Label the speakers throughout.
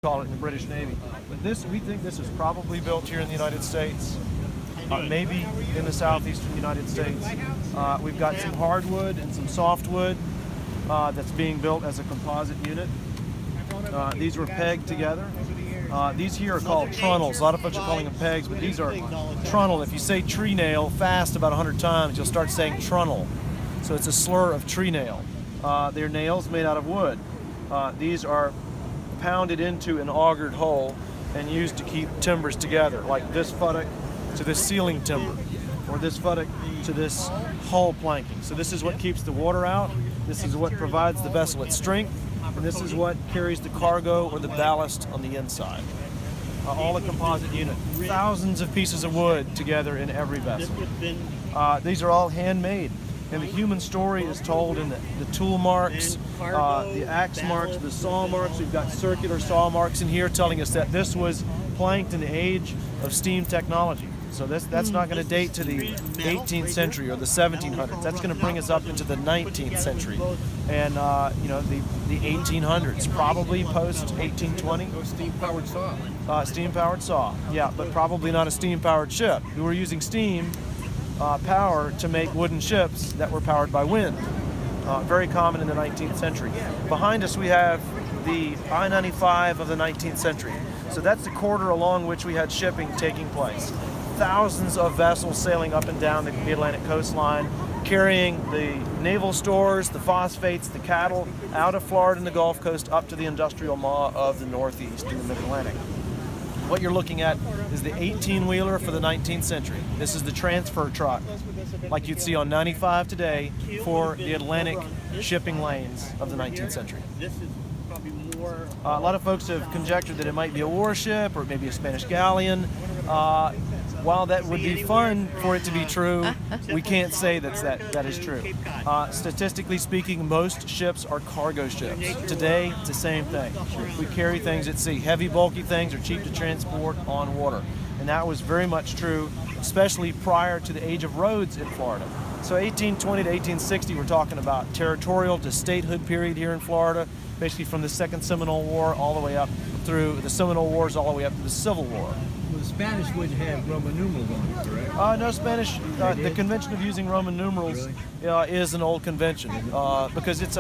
Speaker 1: call it in the British Navy. But we think this is probably built here in the United States, maybe in the southeastern United States. We've got some hardwood and some softwood that's being built as a composite unit. These were pegged together. These here are called trunnels. A lot of folks are calling them pegs, but these are trunnel. If you say tree nail fast about 100 times, you'll start saying trunnel. So it's a slur of tree nail. They're nails made out of wood. These are pounded into an augured hole and used to keep timbers together, like this futtock to this ceiling timber, or this futtock to this hull planking. So this is what keeps the water out. This is what provides the vessel its strength. And this is what carries the cargo or the ballast on the inside. All a composite unit. Thousands of pieces of wood together in every vessel. These are all handmade. And the human story is told in the tool marks, the axe marks, the saw marks. We've got circular saw marks in here telling us that this was planked in the age of steam technology. So that's not going to date to the 18th century or the 1700s. That's going to bring us up into the 19th century and the 1800s, probably post 1820.
Speaker 2: Steam-powered saw.
Speaker 1: Steam-powered saw, yeah, but probably not a steam-powered ship. We were using steam power to make wooden ships that were powered by wind. Very common in the 19th century. Behind us we have the I-95 of the 19th century. So that's the corridor along which we had shipping taking place. Thousands of vessels sailing up and down the Atlantic coastline, carrying the naval stores, the phosphates, the cattle out of Florida and the Gulf Coast up to the industrial maw of the Northeast in the Mid-Atlantic. What you're looking at is the 18-wheeler for the 19th century. This is the transfer truck, like you'd see on 95 today for the Atlantic shipping lanes of the 19th century. A lot of folks have conjectured that it might be a warship or maybe a Spanish galleon. While that would be fun for it to be true, we can't say that is true. Statistically speaking, most ships are cargo ships. Today, it's the same thing. We carry things at sea. Heavy, bulky things are cheap to transport on water. And that was very much true, especially prior to the age of roads in Florida. So 1820 to 1860, we're talking about territorial to statehood period here in Florida, basically from the Second Seminole War all the way up through the Seminole Wars all the way up to the Civil War.
Speaker 2: Well, the Spanish would have Roman numerals on it, correct?
Speaker 1: No, Spanish. The convention of using Roman numerals is an old convention because it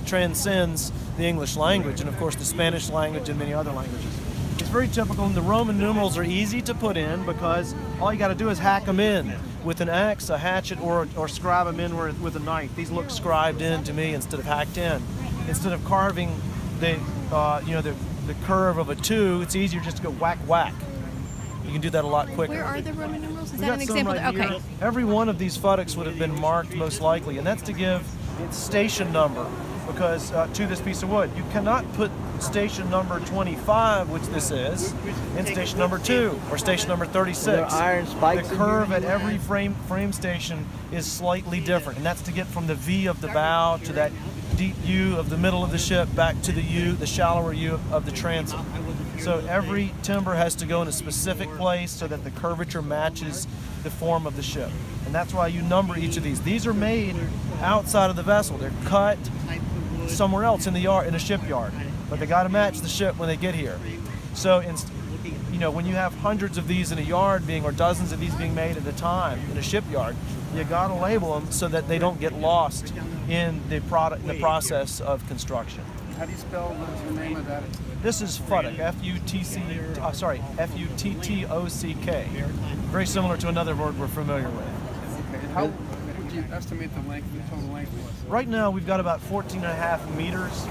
Speaker 1: transcends the English language and of course the Spanish language and many other languages. It's very typical, and the Roman numerals are easy to put in because all you got to do is hack them in with an axe, a hatchet, or scribe them in with a knife. These look scribed in to me instead of hacked in. Instead of carving the curve of a 2, it's easier just to go whack whack. You can do that a lot quicker.
Speaker 3: Where are the Roman numerals? Is that an example?
Speaker 1: Right okay. Here. Every one of these futtocks would have been marked most likely, and that's to give its station number because to this piece of wood. You cannot put station number 25, which this is, in station number 2 or station number 36.
Speaker 2: Iron spikes.
Speaker 1: The curve at every frame station is slightly different, and that's to get from the V of the bow to that deep U of the middle of the ship back to the U, the shallower U of the transom. So every timber has to go in a specific place so that the curvature matches the form of the ship. And that's why you number each of these. These are made outside of the vessel. They're cut somewhere else in the yard, in a shipyard. But they got to match the ship when they get here. So, when you have hundreds of these in a yard or dozens of these being made at a time in a shipyard, you got to label them so that they don't get lost in the process of construction.
Speaker 4: How do you spell the name of that?
Speaker 1: This is futtock, F-U-T-T-O-C-K. Very similar to another word we're familiar with.
Speaker 4: Okay. How would you estimate the total length?
Speaker 1: Right now we've got about 14.5 meters.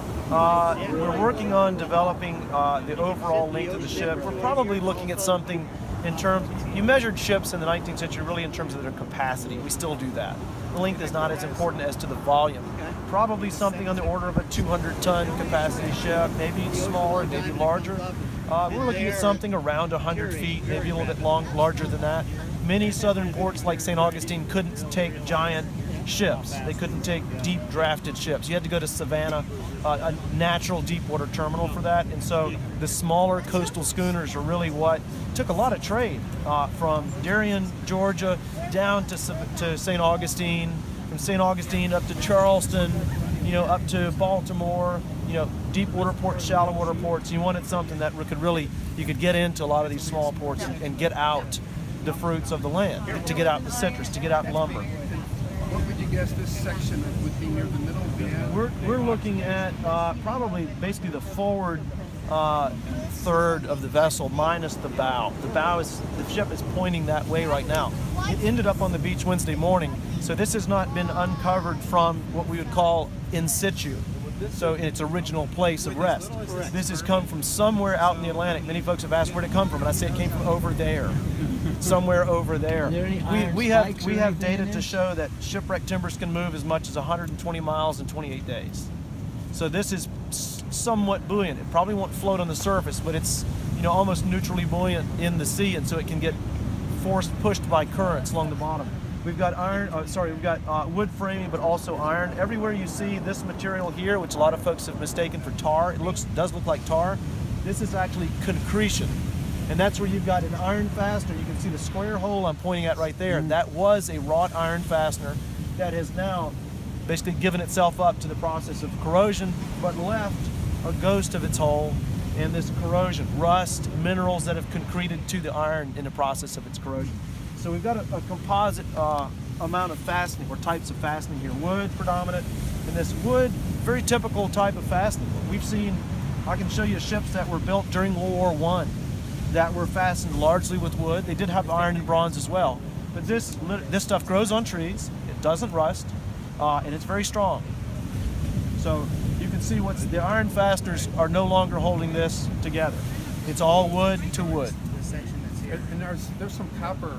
Speaker 1: We're working on developing the overall length of the ship. We're probably looking at something in terms, you measured ships in the 19th century really in terms of their capacity. We still do that. The length is not as important as to the volume. Probably something on the order of a 200-ton capacity ship, maybe smaller, maybe larger. We're looking at something around 100 feet, maybe a little bit larger than that. Many southern ports like St. Augustine couldn't take giant ships. They couldn't take deep drafted ships. You had to go to Savannah, a natural deep water terminal for that. And so the smaller coastal schooners are really what took a lot of trade from Darien, Georgia, down to St. Augustine, from St. Augustine up to Charleston, up to Baltimore, deep water ports, shallow water ports. You wanted something that could really, you could get into a lot of these small ports and get out the fruits of the land, to get out the citrus, to get out lumber.
Speaker 4: What would you guess this section would be near the middle of the end?
Speaker 1: We're looking at probably basically the forward third of the vessel minus the bow. The ship is pointing that way right now. It ended up on the beach Wednesday morning, so this has not been uncovered from what we would call in situ. So in its original place of rest. This has come from somewhere out in the Atlantic. Many folks have asked where it come from, and I say it came from over there, somewhere over there. We have data to show that shipwreck timbers can move as much as 120 miles in 28 days. So this is somewhat buoyant. It probably won't float on the surface, but it's almost neutrally buoyant in the sea, and so it can get pushed by currents along the bottom. We've got wood framing, but also iron. Everywhere you see this material here, which a lot of folks have mistaken for tar, does look like tar. This is actually concretion, and that's where you've got an iron fastener. You can see the square hole I'm pointing at right there. That was a wrought iron fastener that has now basically given itself up to the process of corrosion, but left a ghost of its hole in this corrosion, rust, minerals that have concreted to the iron in the process of its corrosion. So we've got a composite amount of fastening, or types of fastening here. Wood predominant, and this wood, very typical type of fastening. We've seen, I can show you ships that were built during World War I that were fastened largely with wood. They did have iron and bronze as well. But this stuff grows on trees, it doesn't rust, and it's very strong. So you can see the iron fasteners are no longer holding this together. It's all wood to wood.
Speaker 4: And there's some copper